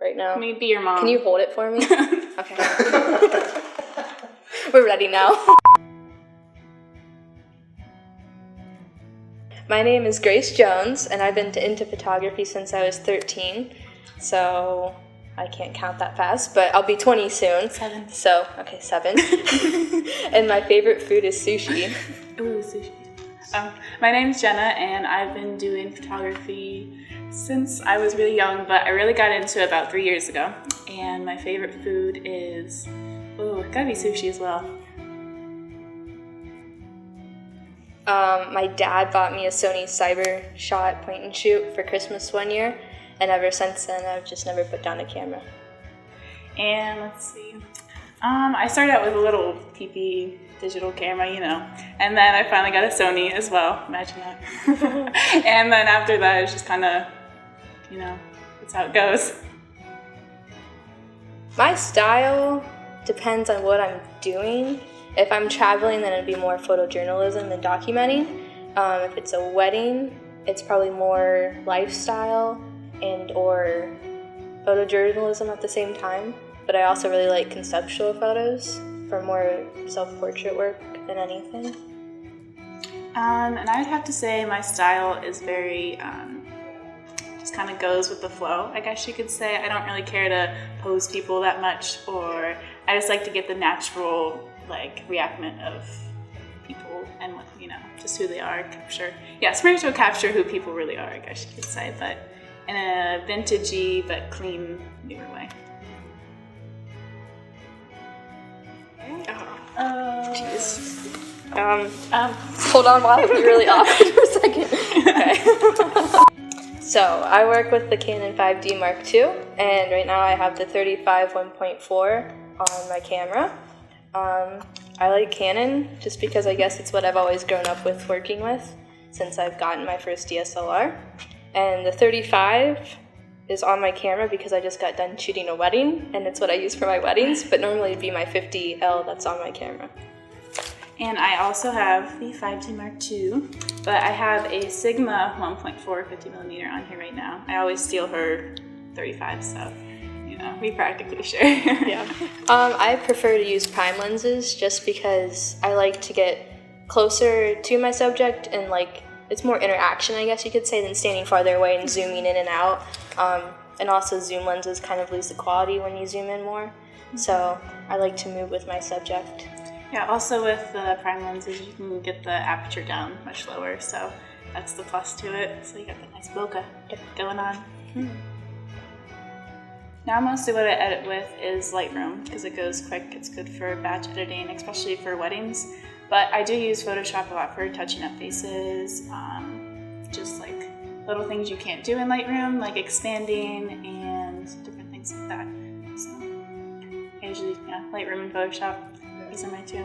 right now. Let me be your mom. Can you hold it for me? Okay. We're ready now. My name is Grace Jones, and I've been into photography since I was 13, so I can't count that fast, but I'll be 20 soon. 7. So, okay, 7. And my favorite food is sushi. Ooh, sushi. My name's Jenna, and I've been doing photography since I was really young, but I really got into it about 3 years ago. And my favorite food is, it's gotta be sushi as well. My dad bought me a Sony Cyber Shot point and shoot for Christmas one year, and ever since then I've just never put down a camera. And let's see, I started out with a little PP digital camera, and then I finally got a Sony as well, imagine that. And then after that it's just kind of, that's how it goes. My style depends on what I'm doing. If I'm traveling, then it'd be more photojournalism than documenting. If it's a wedding, it's probably more lifestyle and or photojournalism at the same time. But I also really like conceptual photos for more self-portrait work than anything. And I'd have to say my style is very, just kind of goes with the flow, I guess you could say. I don't really care to pose people that much, or I just like to get the natural reactment of people and what, just who they are, capture. Yeah, spiritual capture who people really are, I guess you could say, but in a vintagey but clean, newer way. Jeez. Hold on while I be really awkward for a second. Okay. So I work with the Canon 5D Mark II, and right now I have the 35 1.4 on my camera. I like Canon just because I guess it's what I've always grown up with working with since I've gotten my first DSLR. And the 35 is on my camera because I just got done shooting a wedding, and it's what I use for my weddings, but normally it'd be my 50L that's on my camera. And I also have the 5D Mark II, but I have a Sigma 1.4 50mm on here right now. I always steal her 35, so we practically share. Yeah. I prefer to use prime lenses just because I like to get closer to my subject and it's more interaction, I guess you could say, than standing farther away and zooming in and out. And also zoom lenses kind of lose the quality when you zoom in more. So I like to move with my subject. Yeah, also with the prime lenses, you can get the aperture down much lower, so that's the plus to it. So you got that nice bokeh going on. Mm-hmm. Now mostly what I edit with is Lightroom because it goes quick. It's good for batch editing, especially for weddings. But I do use Photoshop a lot for touching up faces, just little things you can't do in Lightroom, like expanding and different things like that. So I usually, Lightroom and Photoshop, these are my two.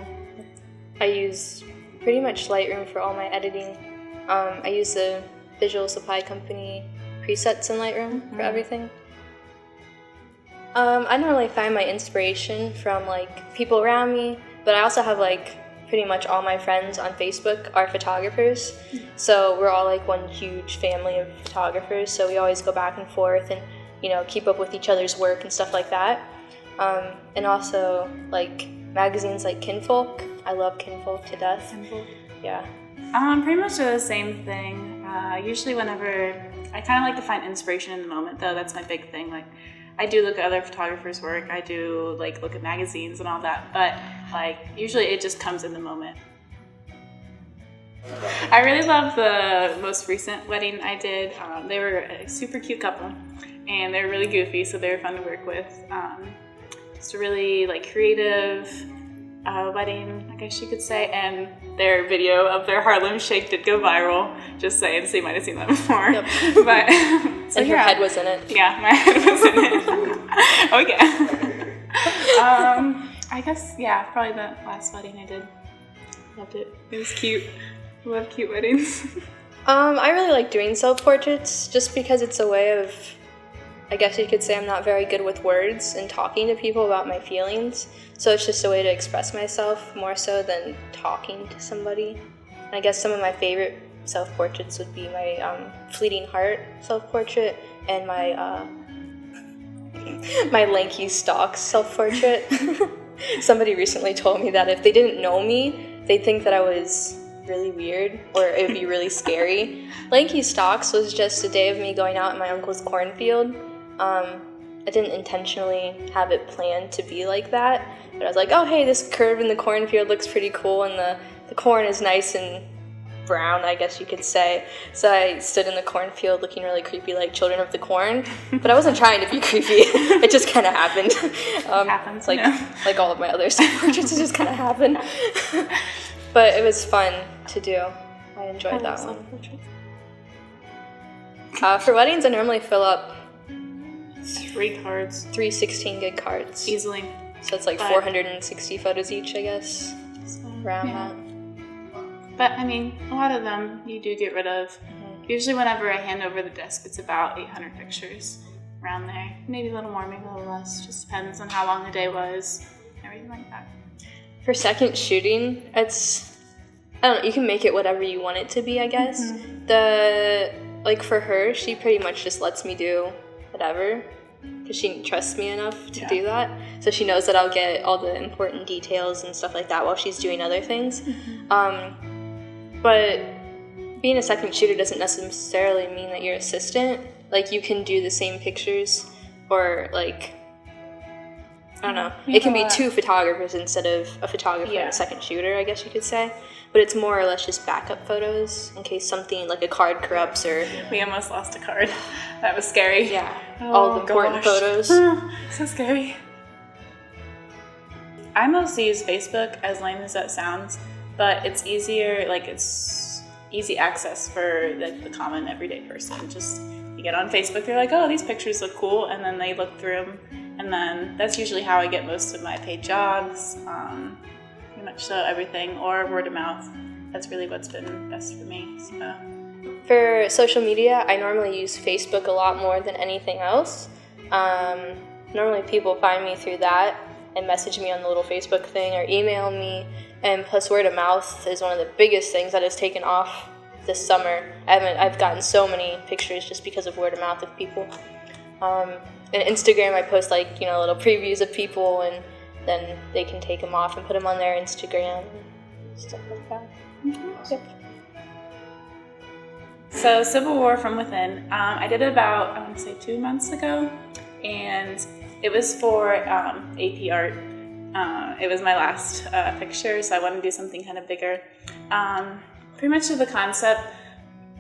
I use pretty much Lightroom for all my editing. I use the Visual Supply Company presets in Lightroom for everything. I normally find my inspiration from people around me, but I also have pretty much all my friends on Facebook are photographers, so we're all one huge family of photographers, so we always go back and forth and keep up with each other's work and stuff like that. And also magazines like Kinfolk. I love Kinfolk to death. Kinfolk? Yeah. Pretty much the same thing. Usually whenever I kind of like to find inspiration in the moment, though. That's my big thing. I do look at other photographers' work. I do look at magazines and all that, but usually it just comes in the moment. I really love the most recent wedding I did. They were a super cute couple, and they were really goofy, so they were fun to work with. Just a really creative wedding, I guess you could say, and their video of their Harlem Shake did go viral. Just saying, so you might have seen that before. Yep. But and her head was in it. Yeah, my head was in it. Oh yeah. I guess probably the last wedding I did. Loved it. It was cute. I love cute weddings. I really like doing self-portraits just because it's a way of, I guess you could say, I'm not very good with words and talking to people about my feelings. So it's just a way to express myself more so than talking to somebody. And I guess some of my favorite self-portraits would be my Fleeting Heart self-portrait and my My lanky stalks self-portrait. Somebody recently told me that if they didn't know me, they'd think that I was really weird or it would be really scary. Lanky stalks was just a day of me going out in my uncle's cornfield. I didn't intentionally have it planned to be like that, but I was like, oh hey, this curve in the cornfield looks pretty cool and the corn is nice and brown, I guess you could say. So I stood in the cornfield looking really creepy like Children of the Corn, but I wasn't trying to be creepy. It just kind of happened. Happens, like all of my other self-portraits, it just kind of happened. But it was fun to do. I enjoyed that one. For weddings, I normally fill up 3 cards. 3 16 gig cards. Easily. So it's like 460 photos each, I guess. Around that. But I mean, a lot of them you do get rid of. Mm-hmm. Usually whenever I hand over the desk, it's about 800 pictures around there. Maybe a little more, maybe a little less. Just depends on how long the day was, everything like that. For second shooting, it's, I don't know, you can make it whatever you want it to be, I guess. Mm-hmm. For her, she pretty much just lets me do whatever, because she trusts me enough to do that. So she knows that I'll get all the important details and stuff like that while she's doing other things. Mm-hmm. But being a second shooter doesn't necessarily mean that you're assistant. Like, you can do the same pictures, or like, I don't know. It can be 2 photographers instead of a photographer and a second shooter, I guess you could say. But it's more or less just backup photos in case something like a card corrupts or... We almost lost a card. That was scary. Yeah. All the important photos. So scary. I mostly use Facebook, as lame as that sounds, but it's easier, it's easy access for the common everyday person. Just, you get on Facebook, you're like, oh, these pictures look cool, and then they look through them, and then that's usually how I get most of my paid jobs, pretty much so everything, or word of mouth. That's really what's been best for me. So. For social media, I normally use Facebook a lot more than anything else. Normally people find me through that and message me on the little Facebook thing or email me. And plus word of mouth is one of the biggest things that has taken off this summer. I've gotten so many pictures just because of word of mouth of people. And Instagram, I post little previews of people, and then they can take them off and put them on their Instagram and stuff like that. Mm-hmm. Yep. So Civil War from Within, I did it about, I want to say 2 months ago, and it was for AP art. It was my last picture, so I wanted to do something kind of bigger. Pretty much the concept,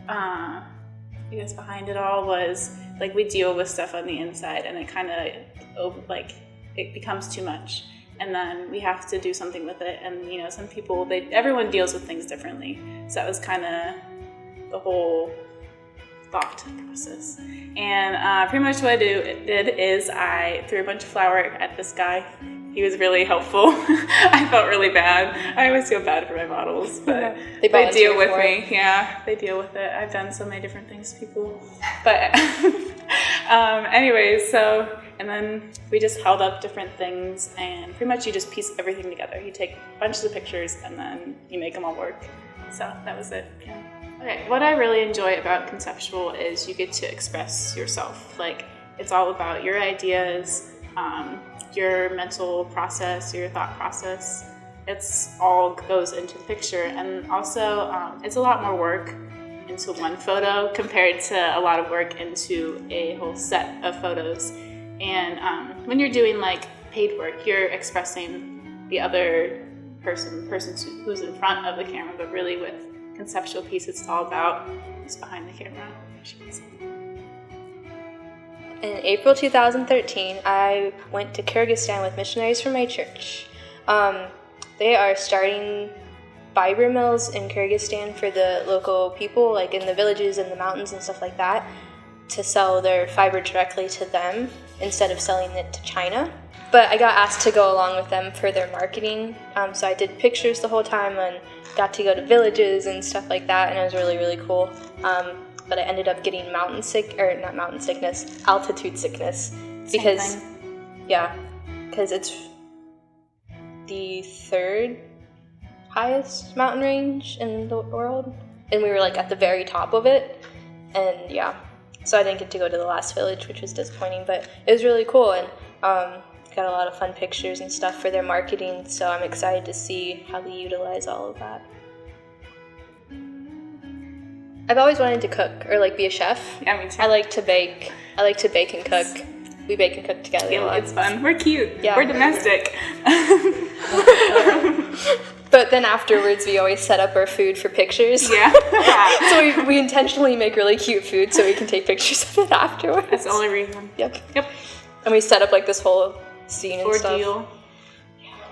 I guess, behind it all was, we deal with stuff on the inside, and it kind of, it becomes too much. And then we have to do something with it, and, some people, everyone deals with things differently. So that was kind of the whole thought process. And pretty much what I did is I threw a bunch of flour at this guy. He was really helpful. I felt really bad. I always feel bad for my models, but they deal with me. Yeah, they deal with it. I've done so many different things to people. But anyways, and then we just held up different things, and pretty much you just piece everything together. You take bunches of pictures, and then you make them all work. So that was it. Yeah. Okay, what I really enjoy about conceptual is you get to express yourself. It's all about your ideas, your mental process, your thought process. It's all goes into the picture, and also it's a lot more work into one photo compared to a lot of work into a whole set of photos. And when you're doing paid work, you're expressing the other person who's in front of the camera, but really with conceptual piece, it's all about who's behind the camera. In April 2013, I went to Kyrgyzstan with missionaries from my church. They are starting fiber mills in Kyrgyzstan for the local people, in the villages and the mountains and stuff like that, to sell their fiber directly to them instead of selling it to China. But I got asked to go along with them for their marketing, so I did pictures the whole time and got to go to villages and stuff like that, and it was really, really cool. But I ended up getting altitude sickness, because it's the 3rd highest mountain range in the world, and we were at the very top of it, and So I didn't get to go to the last village, which was disappointing, but it was really cool, and got a lot of fun pictures and stuff for their marketing, so I'm excited to see how they utilize all of that. I've always wanted to cook or like be a chef. Yeah, me too. I like to bake. I like to bake and cook. We bake and cook together a Yeah, lot. it's fun. We're cute. Yeah. We're domestic. But then afterwards, we always set up our food for pictures. Yeah. So we intentionally make really cute food so we can take pictures of it afterwards. That's the only reason. Yep. Yep. And we set up like this whole scene and stuff. Ordeal.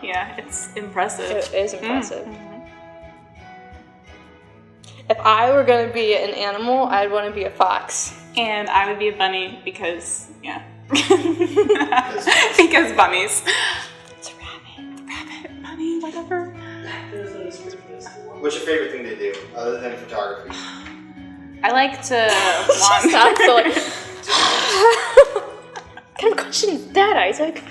Yeah, it's impressive. It is impressive. Mm-hmm. If I were going to be an animal, I'd want to be a fox. And I would be a bunny because, yeah. Because bunnies. It's a rabbit, bunny, whatever. What's your favorite thing to do other than photography? I like to Sounds so wander. what kind of question is that, Isaac?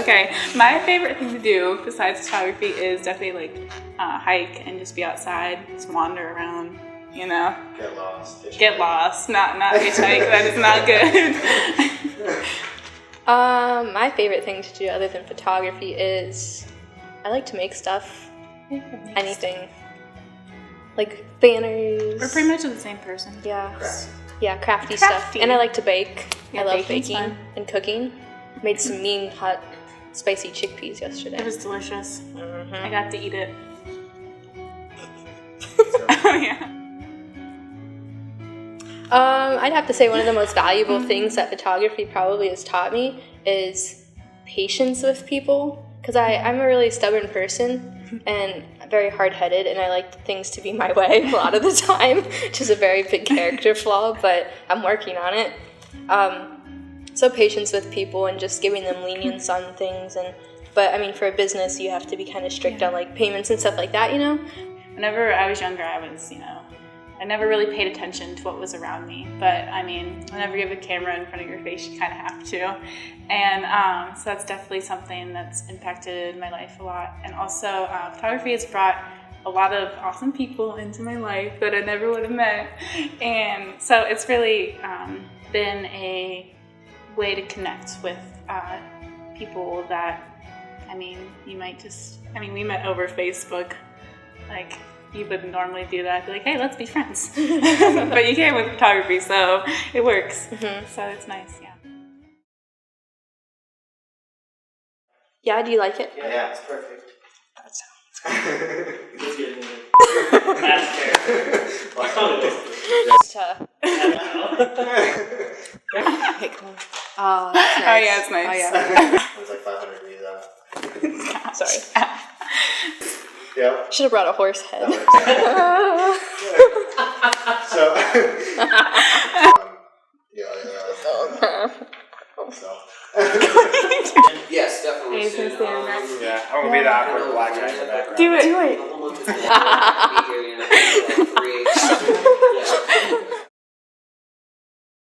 Okay, my favorite thing to do besides photography is definitely like hike and just be outside, just wander around, you know. Get lost. Get lost, not hitchhike. That is not good. My favorite thing to do other than photography is I like to make stuff. Anything. Like banners. We're pretty much the same person. Yeah. Crafty. Yeah, crafty stuff. And I like to bake. Yeah, I love baking's baking fun. and cooking. Made some mean, hot, spicy chickpeas yesterday. It was delicious. Mhm. I got to eat it. Oh yeah. I'd have to say one of the most valuable things that photography probably has taught me is patience with people. Because I'm a really stubborn person and very hard-headed, and I like things to be my way a lot of the time, which is a very big character flaw, but I'm working on it. So patience with people and just giving them lenience on things. But I mean, for a business, you have to be kind of strict on like payments and stuff like that, you know? Whenever I was younger, I never really paid attention to what was around me. But I mean, whenever you have a camera in front of your face, you kind of have to. And so that's definitely something that's impacted my life a lot. And also, photography has brought a lot of awesome people into my life that I never would have met. And so it's really been a way to connect with people that, we met over Facebook. Like, you would normally do that, be like, hey, let's be friends. But you can't with photography, so it works. Mm-hmm. So it's nice, yeah. Yeah, do you like it? Yeah, it's perfect. That sounds Just kidding. That's fair. Okay, cool. Oh, that's nice. Oh, yeah, it's nice. Oh, yeah. It was like 500 views out. Sorry. Yep. Should have brought a horse head. So, Yes, definitely. Are you gonna stay on that? Yeah, I'm gonna be the awkward black guy in the background. Do it. Do it.